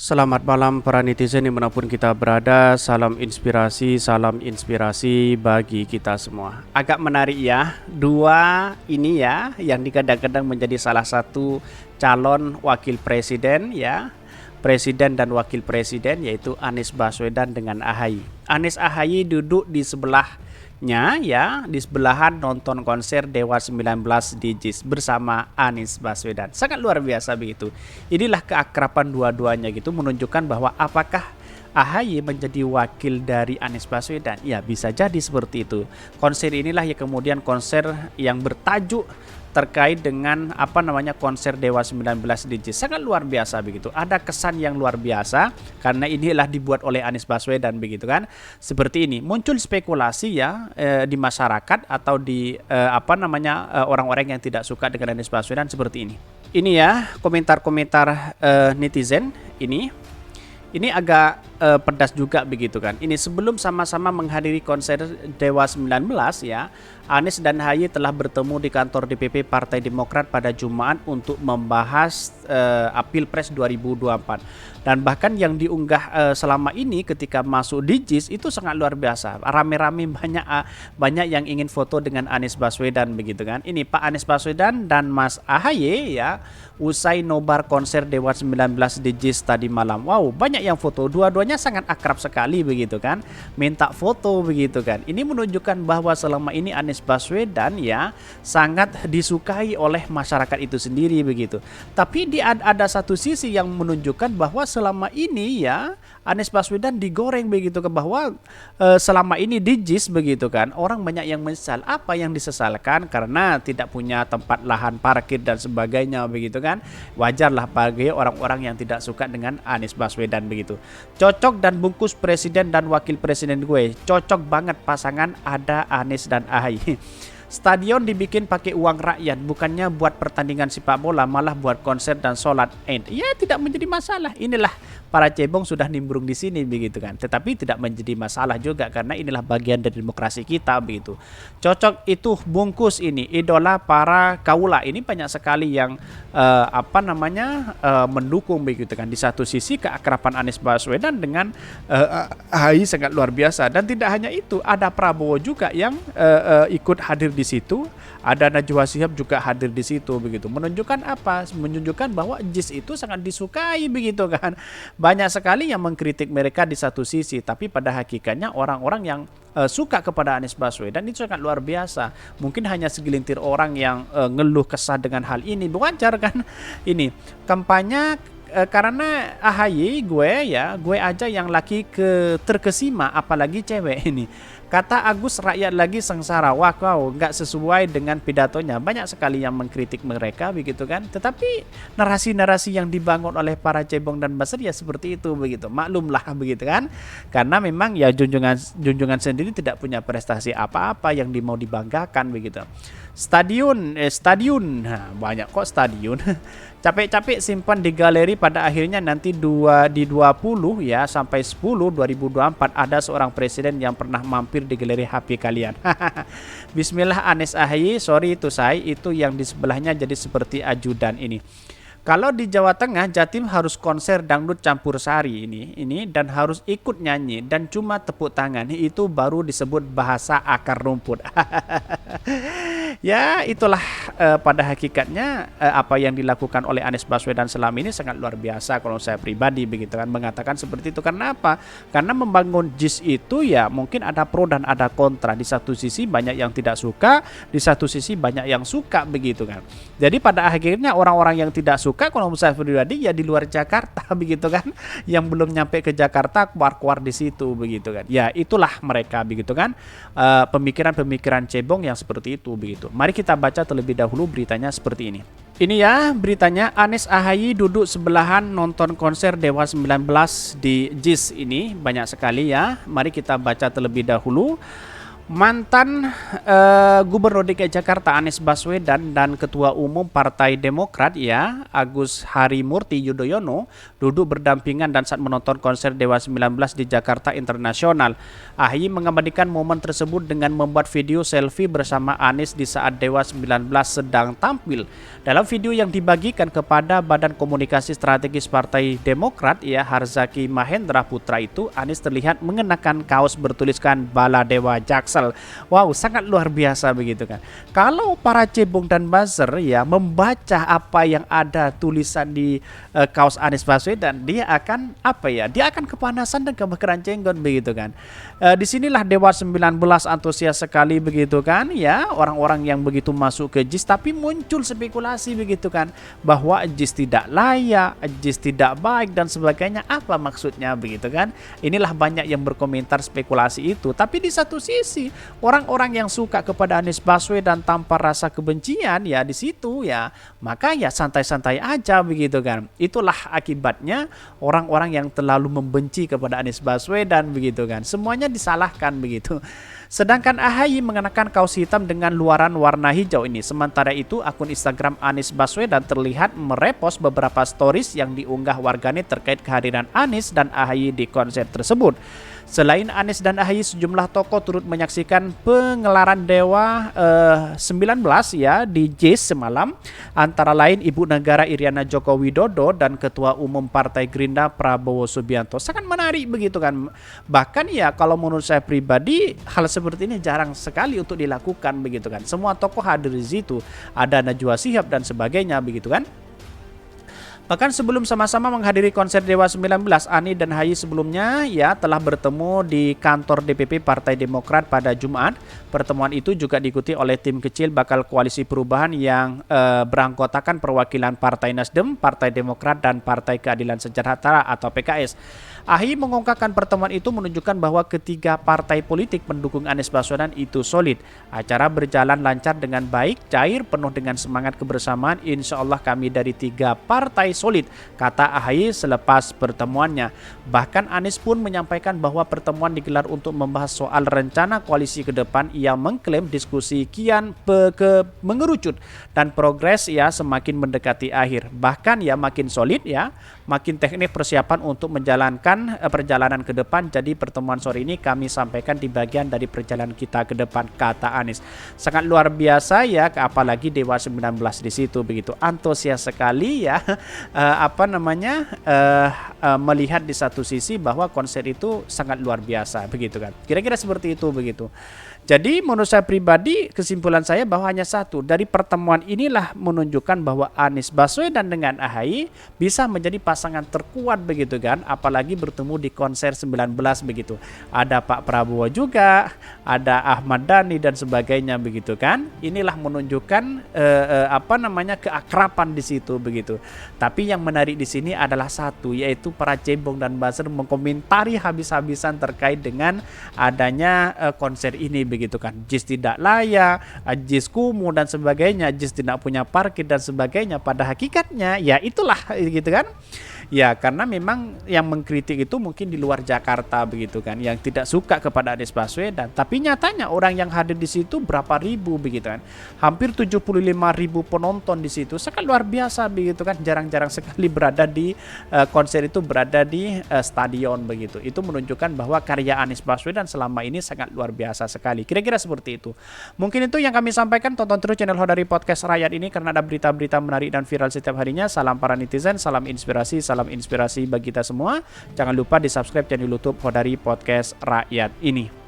Selamat malam para netizen dimanapun kita berada. Salam inspirasi bagi kita semua. Agak menarik ya, dua ini ya yang digadang-gadang menjadi salah satu calon wakil presiden ya. Presiden dan wakil presiden yaitu Anies Baswedan dengan AHY. Anies AHY duduk di sebelahnya ya, di sebelahan nonton konser Dewa 19 di JIS bersama Anies Baswedan. Sangat luar biasa begitu. Inilah keakraban dua-duanya gitu, menunjukkan bahwa apakah AHY menjadi wakil dari Anies Baswedan? Ya, bisa jadi seperti itu. Konser inilah ya kemudian konser yang bertajuk terkait dengan konser Dewa 19 di JIS. Sangat luar biasa begitu. Ada kesan yang luar biasa karena inilah dibuat oleh Anies Baswedan begitu kan. Seperti ini muncul spekulasi ya di masyarakat atau di orang-orang yang tidak suka dengan Anies Baswedan seperti ini. Ini ya komentar-komentar netizen ini. Ini agak pedas juga begitu kan. Ini sebelum sama-sama menghadiri konser Dewa 19 ya, Anies dan AHY telah bertemu di kantor DPP Partai Demokrat pada Jumat untuk membahas Pilpres 2024. Dan bahkan yang diunggah selama ini ketika masuk di JIS itu sangat luar biasa. Rame-rame banyak yang ingin foto dengan Anies Baswedan begitu kan. Ini Pak Anies Baswedan dan Mas AHY ya, usai nobar konser Dewa 19 di JIS tadi malam. Wow, banyak yang foto. Dua-duanya sangat akrab sekali begitu kan. Minta foto begitu kan. Ini menunjukkan bahwa selama ini Anies Baswedan ya sangat disukai oleh masyarakat itu sendiri begitu. Tapi ada satu sisi yang menunjukkan bahwa selama ini ya Anies Baswedan digoreng begitu ke bahwa selama ini di JIS begitu kan, orang banyak yang menyesal. Apa yang disesalkan? Karena tidak punya tempat lahan parkir dan sebagainya begitu kan. Wajarlah bagi orang-orang yang tidak suka dengan Anies Baswedan begitu. Cocok dan bungkus presiden dan wakil presiden gue. Cocok banget pasangan ada Anies dan AHY. Stadion dibikin pakai uang rakyat, bukannya buat pertandingan sepak bola, malah buat konser dan sholat Id. Ya tidak menjadi masalah. Inilah para cebong sudah nimbrung di sini begitu kan. Tetapi tidak menjadi masalah juga karena inilah bagian dari demokrasi kita begitu. Cocok itu bungkus ini idola para kaula. Ini banyak sekali yang mendukung begitu kan. Di satu sisi keakraban Anies Baswedan dengan AHY sangat luar biasa, dan tidak hanya itu, ada Prabowo juga yang ikut hadir di situ, ada Najwa Shihab juga hadir di situ begitu. Menunjukkan apa? Menunjukkan bahwa JIS itu sangat disukai begitu kan. Banyak sekali yang mengkritik mereka di satu sisi, tapi pada hakikatnya orang-orang yang suka kepada Anies Baswedan itu sangat luar biasa. Mungkin hanya segelintir orang yang ngeluh kesah dengan hal ini, wajar kan. Ini kampanye karena AHY gue aja yang laki terkesima, apalagi cewek ini. Kata Agus, rakyat lagi sengsara. Wah, kau nggak sesuai dengan pidatonya. Banyak sekali yang mengkritik mereka begitu kan. Tetapi narasi-narasi yang dibangun oleh para cebong dan buzzer ya seperti itu begitu. Maklumlah begitu kan. Karena memang ya junjungan sendiri tidak punya prestasi apa-apa yang mau dibanggakan begitu. Stadion, nah, banyak kok stadion. Capek-capek simpan di galeri, pada akhirnya nanti di 20 ya sampai 10 2024 ada seorang presiden yang pernah mampir di galeri HP kalian. Bismillah. Anies AHY, sorry itu itu yang di sebelahnya jadi seperti ajudan ini. Kalau di Jawa Tengah, Jatim harus konser dangdut campur sari ini dan harus ikut nyanyi dan cuma tepuk tangan, itu baru disebut bahasa akar rumput. Ya itulah pada hakikatnya apa yang dilakukan oleh Anies Baswedan selama ini sangat luar biasa kalau saya pribadi begitu kan, mengatakan seperti itu. Karena apa? Karena membangun JIS itu ya mungkin ada pro dan ada kontra. Di satu sisi banyak yang tidak suka, di satu sisi banyak yang suka begitu kan. Jadi pada akhirnya orang-orang yang tidak suka kalau saya pribadi ya di luar Jakarta begitu kan, yang belum nyampe ke Jakarta keluar-keluar di situ begitu kan. Ya itulah mereka begitu kan, pemikiran-pemikiran cebong yang seperti itu begitu. Mari kita baca terlebih dahulu beritanya seperti ini. Ini ya beritanya, Anies AHY duduk sebelahan nonton konser Dewa 19 di JIS ini. Banyak sekali ya. Mari kita baca terlebih dahulu. Mantan Gubernur DKI Jakarta Anies Baswedan dan Ketua Umum Partai Demokrat ya Agus Harimurti Yudhoyono duduk berdampingan dan saat menonton konser Dewa 19 di Jakarta Internasional. AHY mengabadikan momen tersebut dengan membuat video selfie bersama Anies di saat Dewa 19 sedang tampil. Dalam video yang dibagikan kepada Badan Komunikasi Strategis Partai Demokrat ya Harzaki Mahendra Putra itu, Anies terlihat mengenakan kaos bertuliskan Baladewa Jaksel. Wow, sangat luar biasa begitu kan. Kalau para cebong dan buzzer ya membaca apa yang ada tulisan di kaos Anies Baswedan, dia akan apa ya? Dia akan kepanasan dan kebakaran jenggot begitu kan. Disinilah Dewa 19 antusias sekali begitu kan ya, orang-orang yang begitu masuk ke JIS, tapi muncul spekulasi begitu kan bahwa JIS tidak layak, JIS tidak baik dan sebagainya. Apa maksudnya begitu kan? Inilah banyak yang berkomentar spekulasi itu. Tapi di satu sisi orang-orang yang suka kepada Anies Baswedan tanpa rasa kebencian ya di situ ya, maka ya santai-santai aja begitu kan. Itulah akibatnya orang-orang yang terlalu membenci kepada Anies Baswedan begitu kan. Semuanya disalahkan begitu. Sedangkan AHY mengenakan kaos hitam dengan luaran warna hijau ini. Sementara itu akun Instagram Anies Baswedan terlihat merepost beberapa stories yang diunggah warganet terkait kehadiran Anies dan AHY di konser tersebut. Selain Anies dan AHY, sejumlah tokoh turut menyaksikan pengelaran Dewa 19 ya di JIS semalam, antara lain Ibu Negara Iriana Joko Widodo dan Ketua Umum Partai Gerindra Prabowo Subianto. Sangat menarik begitu kan. Bahkan ya kalau menurut saya pribadi hal seperti ini jarang sekali untuk dilakukan begitu kan. Semua tokoh hadir di situ, ada Najwa Shihab dan sebagainya begitu kan. Bahkan sebelum sama-sama menghadiri konser Dewa 19, Ani dan AHY sebelumnya ya telah bertemu di kantor DPP Partai Demokrat pada Jumat. Pertemuan itu juga diikuti oleh tim kecil bakal koalisi perubahan yang beranggotakan perwakilan Partai Nasdem, Partai Demokrat, dan Partai Keadilan Sejahtera atau PKS. AHY mengungkapkan pertemuan itu menunjukkan bahwa ketiga partai politik pendukung Anies Baswedan itu solid. Acara berjalan lancar dengan baik, cair, penuh dengan semangat kebersamaan. Insya Allah kami dari tiga partai solid, kata AHY selepas pertemuannya. Bahkan Anies pun menyampaikan bahwa pertemuan digelar untuk membahas soal rencana koalisi ke depan. Ia mengklaim diskusi kian mengerucut dan progres ya semakin mendekati akhir. Bahkan ya makin solid ya, makin teknik persiapan untuk menjalankan perjalanan ke depan. Jadi pertemuan sore ini kami sampaikan di bagian dari perjalanan kita ke depan, kata Anies. Sangat luar biasa ya, apalagi Dewa 19 di situ begitu antusias sekali ya. Melihat di satu sisi bahwa konser itu sangat luar biasa begitu kan. Kira-kira seperti itu begitu. Jadi menurut saya pribadi, kesimpulan saya bahwa hanya satu, dari pertemuan inilah menunjukkan bahwa Anies Baswedan dengan AHY bisa menjadi pasangan terkuat begitu kan, apalagi bertemu di konser 19 begitu. Ada Pak Prabowo juga, ada Ahmad Dhani dan sebagainya begitu kan. Inilah menunjukkan keakraban di situ begitu. Tapi yang menarik di sini adalah satu, yaitu para cebong dan buzzer mengkomentari habis-habisan terkait dengan adanya konser ini begitu kan. JIS tidak layak, JIS kumuh dan sebagainya, JIS tidak punya parkir dan sebagainya. Pada hakikatnya ya itulah gitu kan. Ya karena memang yang mengkritik itu mungkin di luar Jakarta begitu kan, yang tidak suka kepada Anies Baswedan. Tapi nyatanya orang yang hadir di situ berapa ribu begitu kan, hampir 75.000 penonton di situ, sangat luar biasa begitu kan. Jarang-jarang sekali berada di konser itu berada di stadion begitu. Itu menunjukkan bahwa karya Anies Baswedan selama ini sangat luar biasa sekali. Kira-kira seperti itu. Mungkin itu yang kami sampaikan. Tonton terus channel Hodari Podcast Rakyat ini karena ada berita-berita menarik dan viral setiap harinya. Salam para netizen, salam inspirasi bagi kita semua. Jangan lupa di subscribe channel YouTube Hodari Podcast Rakyat ini.